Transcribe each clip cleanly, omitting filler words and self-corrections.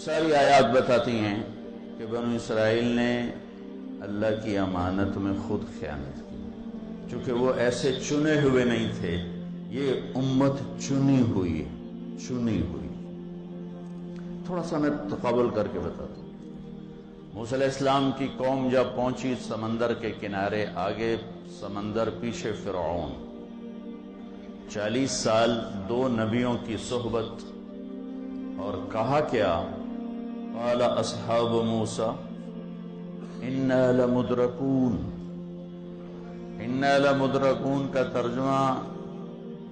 ساری آیات بتاتی ہیں کہ بنو اسرائیل نے اللہ کی امانت میں خود خیانت کی، چونکہ وہ ایسے چنے ہوئے نہیں تھے، یہ امت چنی ہوئی۔ تھوڑا سا میں تقابل کر کے بتاتا ہوں۔ موسیٰ علیہ السلام کی قوم جب پہنچی سمندر کے کنارے، آگے سمندر پیچھے فرعون، 40 سال 2 نبیوں کی صحبت، اور کہا کیا؟ قال اصحاب موسیٰ انا لمدرکون کا ترجمہ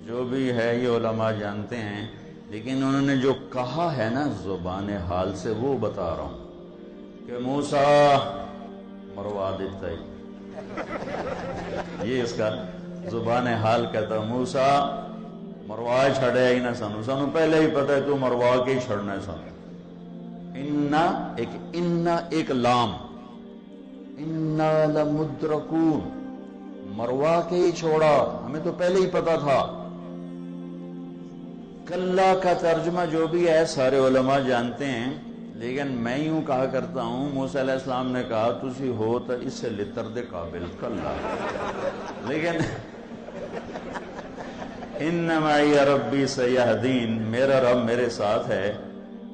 جو بھی ہے یہ علماء جانتے ہیں، لیکن انہوں نے جو کہا ہے نا زبان حال سے، وہ بتا رہا ہوں کہ موسیٰ مروا دیتا ہے، یہ اس کا زبان حال کہتا ہے۔ موسیٰ مروا چھڑے ہی نہ سانو پہلے ہی پتہ ہے تو مروا کے ہی چھڑنا ہے سانو۔ ایک لام، انا لمدرکون، مروا کے ہی چھوڑا، ہمیں تو پہلے ہی پتا تھا۔ کلا کا ترجمہ جو بھی ہے سارے علماء جانتے ہیں، لیکن میں یوں کہا کرتا ہوں، موسیٰ علیہ السلام نے کہا تسی ہو تو اس سے لتر دے قابل کلا، لیکن ان معی ربی سیہدین، میرا رب میرے ساتھ ہے،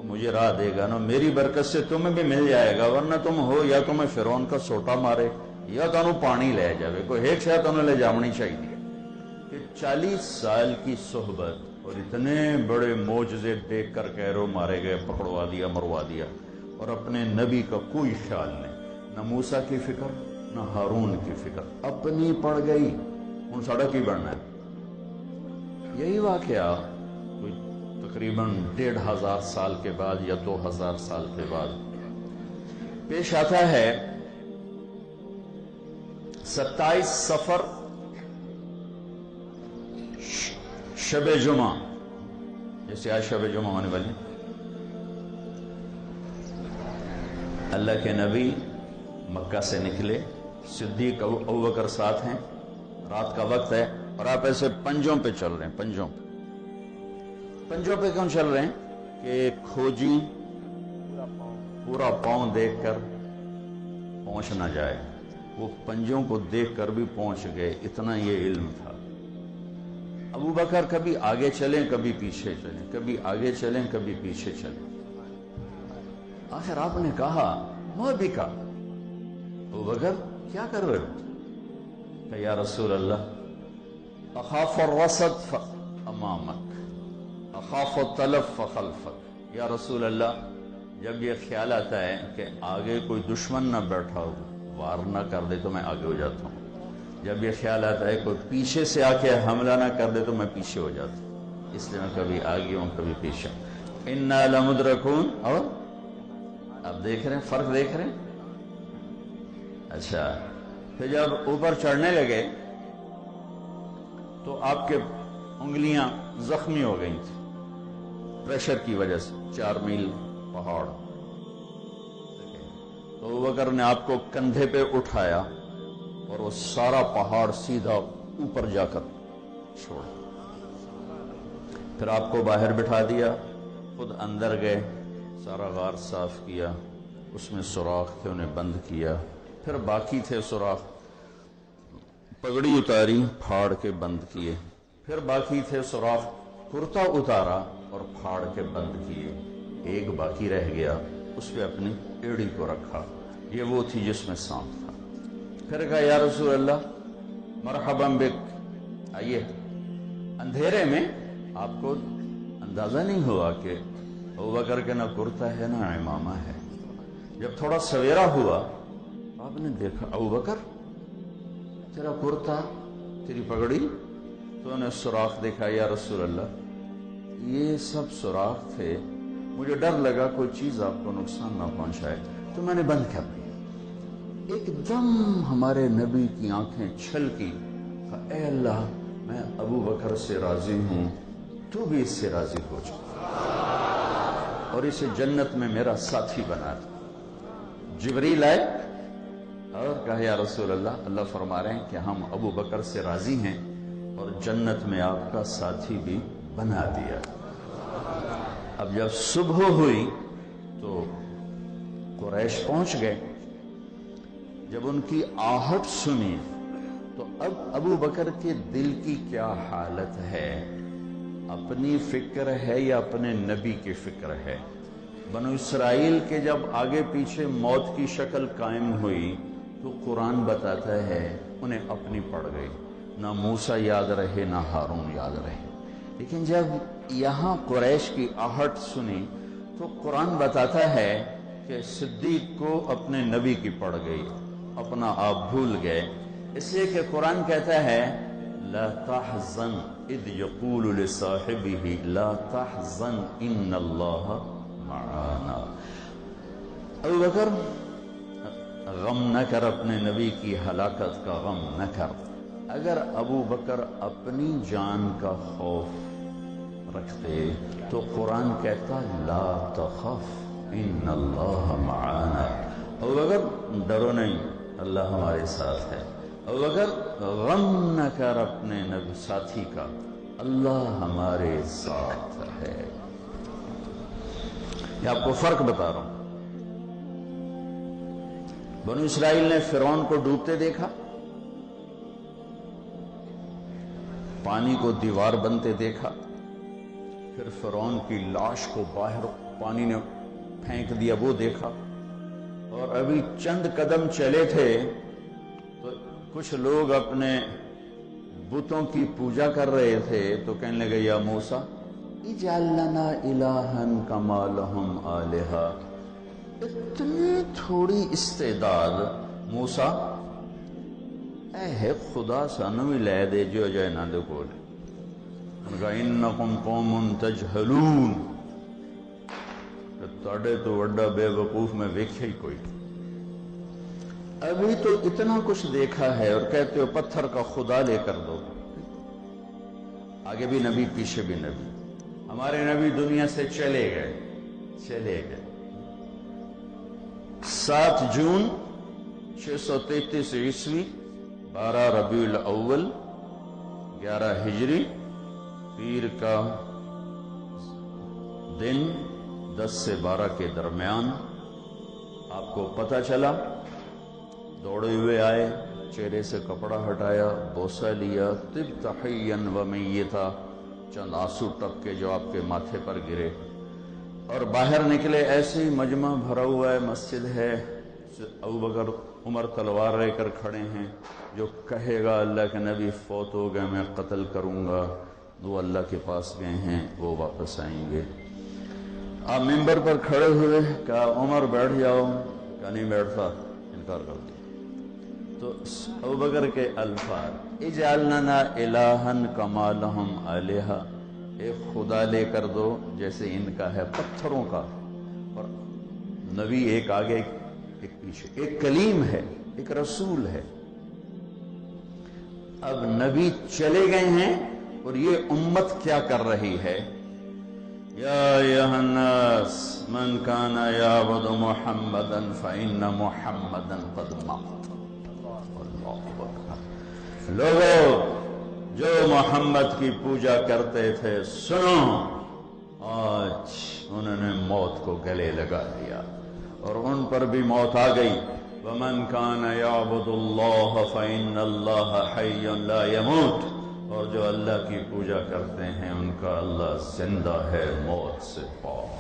مجھے راہ دے گا نا، میری برکت سے تمہیں بھی مل جائے گا، ورنہ تم ہو یا تمہیں فرعون کا سوٹا مارے یا تمہیں پانی لے جاوے، کوئی ایک شاید تمہیں لے جامنی چاہیے۔ کہ 40 سال کی صحبت اور اتنے بڑے معجزے دیکھ کر کہہ رہو مارے گئے، پکڑوا دیا، مروا دیا، اور اپنے نبی کا کوئی خیال نہیں، نہ موسیٰ کی فکر نہ ہارون کی فکر، اپنی پڑ گئی، ان سڑک ہی بڑھنا ہے۔ یہی واقعہ کوئی تقریباً 1500 سال کے بعد یا 2000 سال کے بعد پیش آتا ہے۔ 27 صفر شب جمعہ، جیسے آج شب جمعہ ہونے والی، اللہ کے نبی مکہ سے نکلے، صدیق ابوبکر ساتھ ہیں، رات کا وقت ہے، اور آپ ایسے پنجوں پہ چل رہے ہیں۔ پنجوں پہ کیوں چل رہے ہیں؟ کہ کھوجی پورا پاؤں دیکھ کر پہنچ نہ جائے، وہ پنجوں کو دیکھ کر بھی پہنچ گئے، اتنا یہ علم تھا۔ ابو بکر کبھی آگے چلیں کبھی پیچھے چلیں، کبھی آگے چلیں کبھی پیچھے چلیں، آخر آپ نے کہا محبکا، ابو بکر کیا کر رہے ہو؟ کہ یا رسول اللہ اخاف الرصد امامک اخاف التلف فخلفک، یا رسول اللہ جب یہ خیال آتا ہے کہ آگے کوئی دشمن نہ بیٹھا ہو، وار نہ کر دے تو میں آگے ہو جاتا ہوں، جب یہ خیال آتا ہے کوئی پیچھے سے آ کے حملہ نہ کر دے تو میں پیچھے ہو جاتا ہوں، اس لیے میں کبھی آگے ہوں کبھی پیچھے۔ انا لمدرکون، اور آپ دیکھ رہے ہیں فرق، دیکھ رہے ہیں؟ اچھا، پھر جب اوپر چڑھنے لگے تو آپ کے انگلیاں زخمی ہو گئی تھی پریشر کی وجہ سے، 4 میل پہاڑ، تو ابوبکر نے آپ کو کندھے پہ اٹھایا اور وہ سارا پہاڑ سیدھا اوپر جا کر چھوڑا، پھر آپ کو باہر بٹھا دیا، خود اندر گئے، سارا غار صاف کیا، اس میں سوراخ تھے انہیں بند کیا، پھر باقی تھے سوراخ، پگڑی اتاری پھاڑ کے بند کیے، پھر باقی تھے سوراخ، کرتا اتارا اور پھاڑ کے بند کیے، ایک باقی رہ گیا، اس پہ اپنی ایڑی کو رکھا، یہ وہ تھی جس میں سانپ تھا۔ پھر کہا یا رسول اللہ مرحبا بک، آئیے۔ اندھیرے میں آپ کو اندازہ نہیں ہوا کہ ابوبکر کے نہ کرتا ہے نہ امامہ ہے، جب تھوڑا سویرا ہوا آپ نے دیکھا ابوبکر تیرا کرتا تیری پگڑی، تو انہیں سوراخ دیکھا، یا رسول اللہ یہ سب سوراخ تھے، مجھے ڈر لگا کوئی چیز آپ کو نقصان نہ پہنچائے تو میں نے بند کر دی۔ ایک دم ہمارے نبی کی آنکھیں چھلکی، کہا اے اللہ میں ابو بکر سے راضی ہوں، تو بھی اس سے راضی ہو جا اور اسے جنت میں میرا ساتھی بنا دے۔ جبریل آئے اور کہا یا رسول اللہ، اللہ فرما رہے ہیں کہ ہم ابو بکر سے راضی ہیں اور جنت میں آپ کا ساتھی بھی بنا دیا۔ اب جب صبح ہوئی تو تو قریش پہنچ گئے. جب ان کی آہٹ سنی تو اب ابو بکر کے دل کی کیا حالت ہے؟ اپنی فکر ہے یا اپنے نبی کی فکر ہے؟ بنو اسرائیل کے جب آگے پیچھے موت کی شکل قائم ہوئی تو قرآن بتاتا ہے انہیں اپنی پڑ گئی. نہ موسیٰ یاد رہے نہ ہارون یاد رہے. لیکن جب یہاں قریش کی آہٹ سنی تو قرآن بتاتا ہے کہ صدیق کو اپنے نبی کی پڑ گئی، اپنا آپ بھول گئے. اس لیے کہ قرآن کہتا ہے لا تحزن اذ یقول لصاحبہ لا تحزن ان اللہ معانا. ابو بکر غم نہ کر، اپنے نبی کی ہلاکت کا غم نہ کر. اگر ابو بکر اپنی جان کا خوف رکھتے تو قرآن کہتا لا تخف ان اللہ معانا. ابو بکر ڈرو نہیں، اللہ ہمارے ساتھ ہے. ابو بکر غم نہ کر اپنے نبی ساتھی کا، اللہ ہمارے ساتھ ہے. یہ آپ کو فرق بتا رہا ہوں. بنو اسرائیل نے فرعون کو ڈوبتے دیکھا، پانی کو دیوار بنتے دیکھا، پھر فرعون کی لاش کو باہر پانی نے پھینک دیا وہ دیکھا. اور ابھی چند قدم چلے تھے تو کچھ لوگ اپنے بتوں کی پوجا کر رہے تھے تو کہنے لگے یا موسیٰ اجعل لنا الہا کما لہم آلہہ. اتنی تھوڑی استعداد موسیٰ اے ہے خدا سانو بھی لے دے جو جائے نہ دے کولے. انہوں نے کہا انکم قوم تجہلون، تاڑے تو وڈا بے وقوف میں ویکھے ہی کوئی. ابھی تو اتنا کچھ دیکھا ہے اور کہتے ہو پتھر کا خدا لے کر دو. آگے بھی نبی پیچھے بھی نبی. ہمارے نبی دنیا سے چلے گئے. 7 جون 633 عیسوی 12 ربیع الاول 11 ہجری پیر کا دن 10 سے 12 کے درمیان آپ کو پتہ چلا. دوڑے ہوئے آئے، چہرے سے کپڑا ہٹایا، بوسہ لیا، طب حیاً و میتا، چند آنسو ٹپ کے جو آپ کے ماتھے پر گرے اور باہر نکلے. ایسے ہی مجمع بھرا ہوا ہے، مسجد ہے. ابو بکر عمر تلوار لے کر کھڑے ہیں. جو کہے گا اللہ کے نبی فوت ہو گئے میں قتل کروں گا، وہ اللہ کے پاس گئے ہیں، وہ واپس آئیں گے. آپ ممبر پر کھڑے ہوئے، کہا عمر بیٹھ جاؤ، کہا نہیں بیٹھتا، انکار کر دیا. تو ابو بکر کے الفاظ اجعل لنا الہا کما لہم آلہہ، ایک خدا لے کر دو جیسے ان کا ہے پتھروں کا. اور نبی ایک آگے ایک پیچھے، ایک کلیم ہے، ایک رسول ہے. اب نبی چلے گئے ہیں اور یہ امت کیا کر رہی ہے؟ یا ایھا الناس من کان یعبد محمدا فإن محمدا قد مات. لوگوں جو محمد کی پوجا کرتے تھے سنو، آج انہوں نے موت کو گلے لگا لیا اور ان پر بھی موت آ گئی. وَمَنْ كَانَ يَعْبُدُ اللَّهَ فَإِنَّ اللَّهَ حَيٌّ لَا يَمُوتُ، اور جو اللہ کی پوجا کرتے ہیں ان کا اللہ زندہ ہے، موت سے پاک.